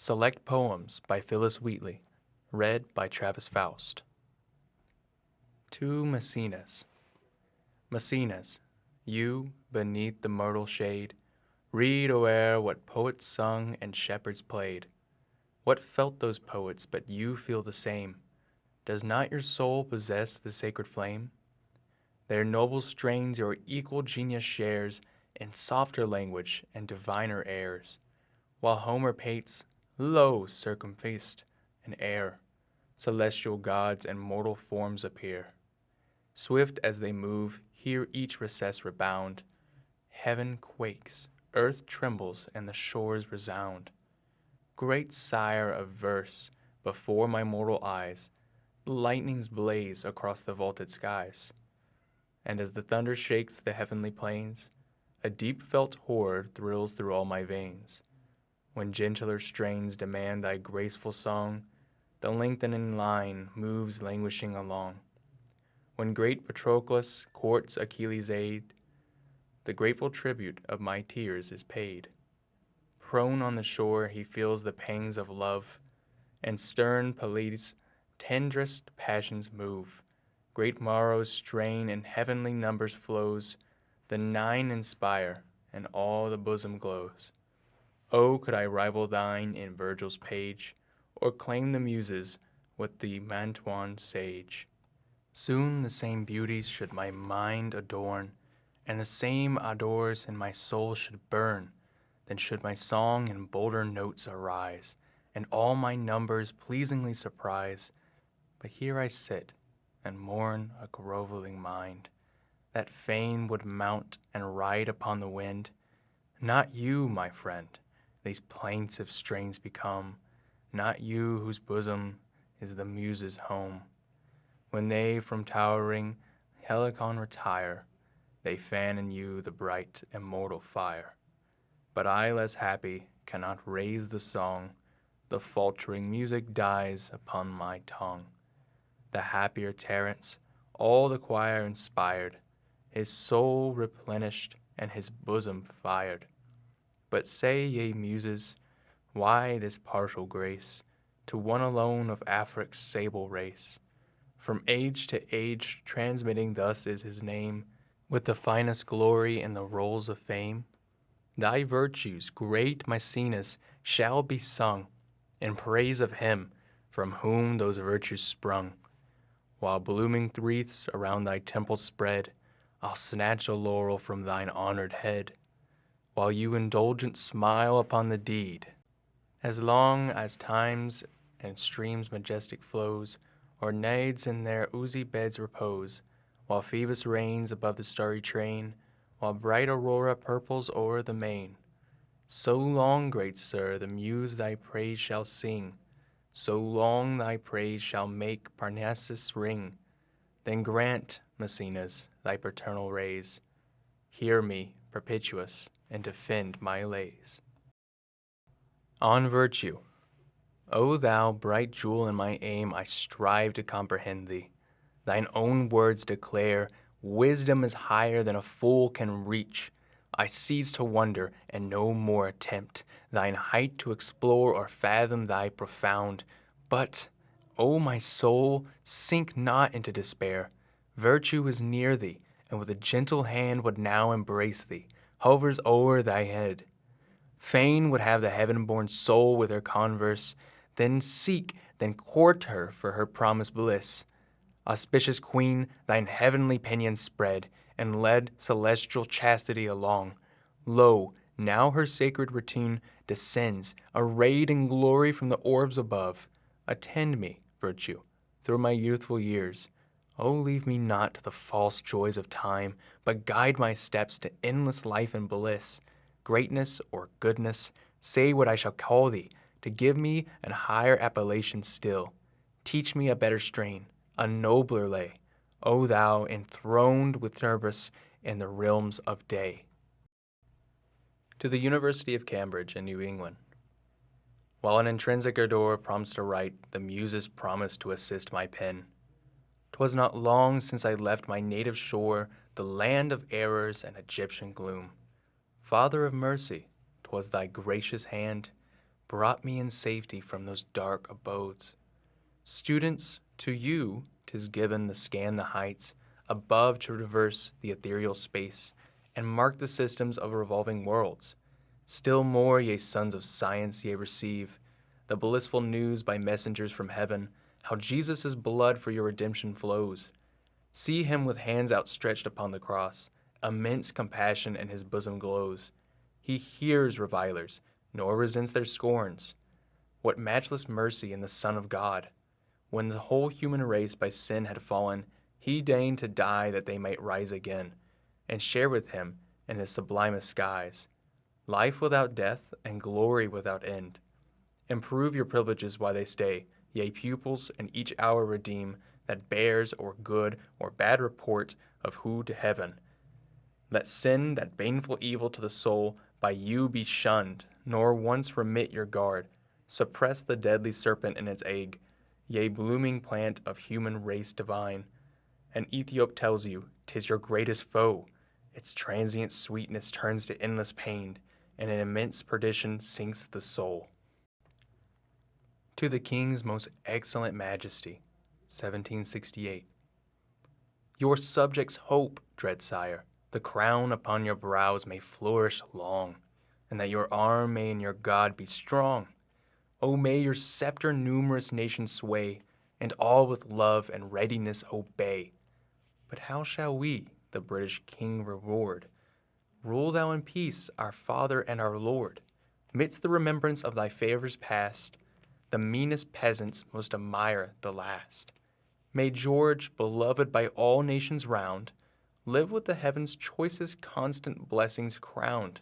Select Poems by Phillis Wheatley, read by Travis Faust. To Maecenas. Maecenas, you, beneath the myrtle shade, read o'er what poets sung and shepherds played. What felt those poets, but you feel the same? Does not your soul possess the sacred flame? Their noble strains your equal genius shares in softer language and diviner airs, while Homer paints, lo, circumfaced in air, celestial gods and mortal forms appear. Swift as they move, hear each recess rebound. Heaven quakes, earth trembles, and the shores resound. Great sire of verse, before my mortal eyes, the lightnings blaze across the vaulted skies. And as the thunder shakes the heavenly plains, a deep-felt horror thrills through all my veins. When gentler strains demand thy graceful song, the lengthening line moves languishing along. When great Patroclus courts Achilles' aid, the grateful tribute of my tears is paid. Prone on the shore he feels the pangs of love, and stern Peleus' tenderest passions move. Great Maro's strain in heavenly numbers flows, the nine inspire, and all the bosom glows. Oh, could I rival thine in Virgil's page, or claim the Muses with the Mantuan sage. Soon the same beauties should my mind adorn, and the same ardors in my soul should burn. Then should my song in bolder notes arise, and all my numbers pleasingly surprise. But here I sit, and mourn a groveling mind, that fain would mount and ride upon the wind. Not you, my friend, these plaintive strains become, not you whose bosom is the Muses' home. When they from towering Helicon retire, they fan in you the bright immortal fire. But I, less happy, cannot raise the song, the faltering music dies upon my tongue. The happier Terence, all the choir inspired, his soul replenished and his bosom fired. But say, ye Muses, why this partial grace to one alone of Afric's sable race? From age to age transmitting thus is his name, with the finest glory in the rolls of fame. Thy virtues, great Maecenas, shall be sung in praise of him from whom those virtues sprung. While blooming wreaths around thy temple spread, I'll snatch a laurel from thine honored head, while you indulgent smile upon the deed. As long as times and streams majestic flows, or Naiads in their oozy beds repose, while Phoebus reigns above the starry train, while bright Aurora purples o'er the main. So long, great sir, the Muse thy praise shall sing, so long thy praise shall make Parnassus ring. Then grant, Maecenas, thy paternal rays. Hear me, Perpetuous, and defend my lays. On Virtue. O thou bright jewel in my aim, I strive to comprehend thee. Thine own words declare, wisdom is higher than a fool can reach. I cease to wonder, and no more attempt thine height to explore or fathom thy profound. But, O my soul, sink not into despair. Virtue is near thee, and with a gentle hand would now embrace thee, hovers o'er thy head. Fain would have the heaven-born soul with her converse, then seek, then court her for her promised bliss. Auspicious queen, thine heavenly pinions spread, and led celestial chastity along. Lo, now her sacred routine descends, arrayed in glory from the orbs above. Attend me, Virtue, through my youthful years. Oh, leave me not to the false joys of time, but guide my steps to endless life and bliss. Greatness or goodness, say what I shall call thee, to give me an higher appellation still. Teach me a better strain, a nobler lay, O thou enthroned with Cerberus in the realms of day. To the University of Cambridge in New England. While an intrinsic ardor prompts to write, the Muses promise to assist my pen. 'Twas not long since I left my native shore, the land of errors and Egyptian gloom. Father of mercy, 'twas thy gracious hand brought me in safety from those dark abodes. Students, to you 'tis given to scan the heights above, to traverse the ethereal space and mark the systems of revolving worlds. Still more, ye sons of science, ye receive the blissful news by messengers from heaven, how Jesus' blood for your redemption flows. See him with hands outstretched upon the cross, immense compassion in his bosom glows. He hears revilers, nor resents their scorns. What matchless mercy in the Son of God! When the whole human race by sin had fallen, he deigned to die that they might rise again, and share with him in his sublimest skies, life without death and glory without end. Improve your privileges while they stay, yea, pupils, and each hour redeem that bears or good or bad report of who to heaven. Let sin, that baneful evil to the soul, by you be shunned, nor once remit your guard. Suppress the deadly serpent in its egg, yea, blooming plant of human race divine. And Ethiop tells you 'tis your greatest foe. Its transient sweetness turns to endless pain, and in immense perdition sinks the soul. To the King's Most Excellent Majesty, 1768. Your subjects hope, dread sire, the crown upon your brows may flourish long, and that your arm may in your God be strong. O may your scepter numerous nations sway, and all with love and readiness obey. But how shall we the British King reward? Rule thou in peace, our Father and our Lord. Midst the remembrance of thy favors past, the meanest peasants most admire the last. May George, beloved by all nations round, live with the heavens' choicest constant blessings crowned.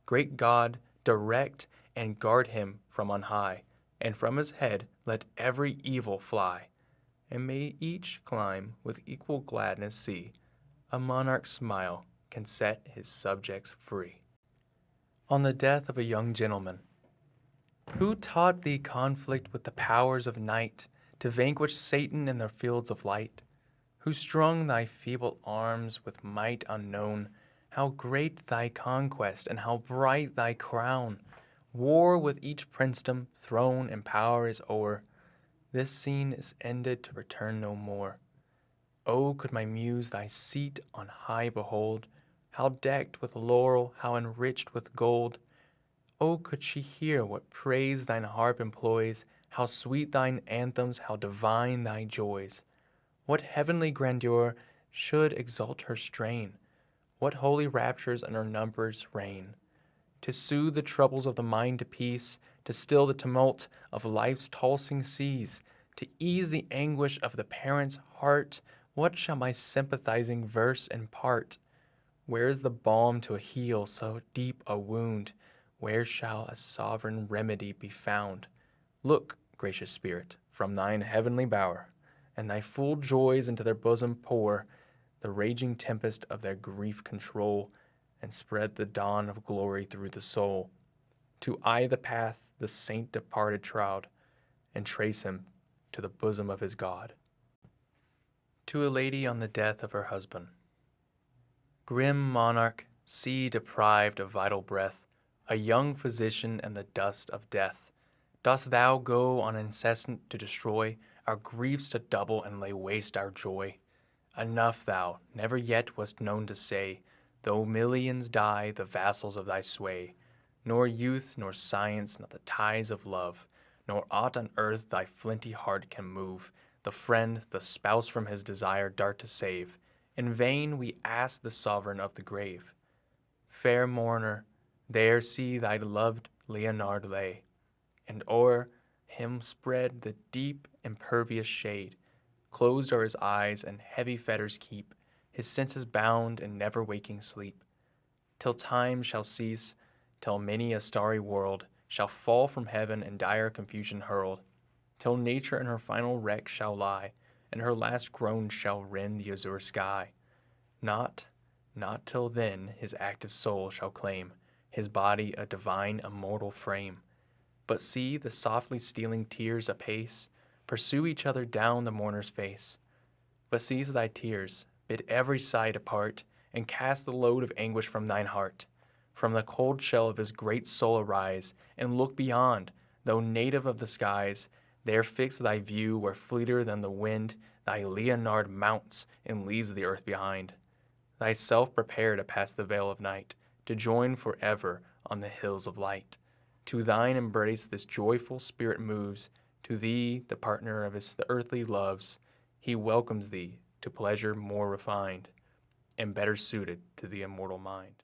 Great God, direct and guard him from on high, and from his head let every evil fly. And may each clime with equal gladness see a monarch's smile can set his subjects free. On the death of a young gentleman. Who taught thee conflict with the powers of night, to vanquish Satan in their fields of light? Who strung thy feeble arms with might unknown? How great thy conquest, and how bright thy crown! War with each princedom, throne, and power is o'er. This scene is ended to return no more. Oh, could my muse thy seat on high behold, how decked with laurel, how enriched with gold! Oh, could she hear what praise thine harp employs, how sweet thine anthems, how divine thy joys! What heavenly grandeur should exalt her strain? What holy raptures in her numbers reign? To soothe the troubles of the mind to peace, to still the tumult of life's tossing seas, to ease the anguish of the parent's heart, what shall my sympathizing verse impart? Where is the balm to heal so deep a wound? Where shall a sovereign remedy be found? Look, gracious Spirit, from thine heavenly bower, and thy full joys into their bosom pour, the raging tempest of their grief control, and spread the dawn of glory through the soul. To eye the path the saint departed trod, and trace him to the bosom of his God. To a lady on the death of her husband. Grim monarch, see deprived of vital breath, a young physician in the dust of death, dost thou go on incessant to destroy our griefs, to double and lay waste our joy? Enough thou never yet wast known to say, though millions die the vassals of thy sway, nor youth, nor science, nor the ties of love, nor aught on earth thy flinty heart can move, the friend, the spouse from his desire dart to save. In vain we ask the sovereign of the grave. Fair mourner, there see thy loved Leonard lay, and o'er him spread the deep impervious shade. Closed are his eyes, and heavy fetters keep his senses bound in never waking sleep, till time shall cease, till many a starry world shall fall from heaven in dire confusion hurled, till nature in her final wreck shall lie, and her last groan shall rend the azure sky. Not till then his active soul shall claim his body a divine immortal frame. But see the softly stealing tears apace pursue each other down the mourner's face. But seize thy tears, bid every sigh depart, and cast the load of anguish from thine heart. From the cold shell of his great soul arise, and look beyond, Though native of the skies, there fix thy view where fleeter than the wind thy Leonard mounts and leaves the earth behind. Thyself prepare to pass the veil of night, to join forever on the hills of light. To thine embrace this joyful spirit moves, to thee, the partner of his earthly loves, he welcomes thee to pleasure more refined, and better suited to the immortal mind.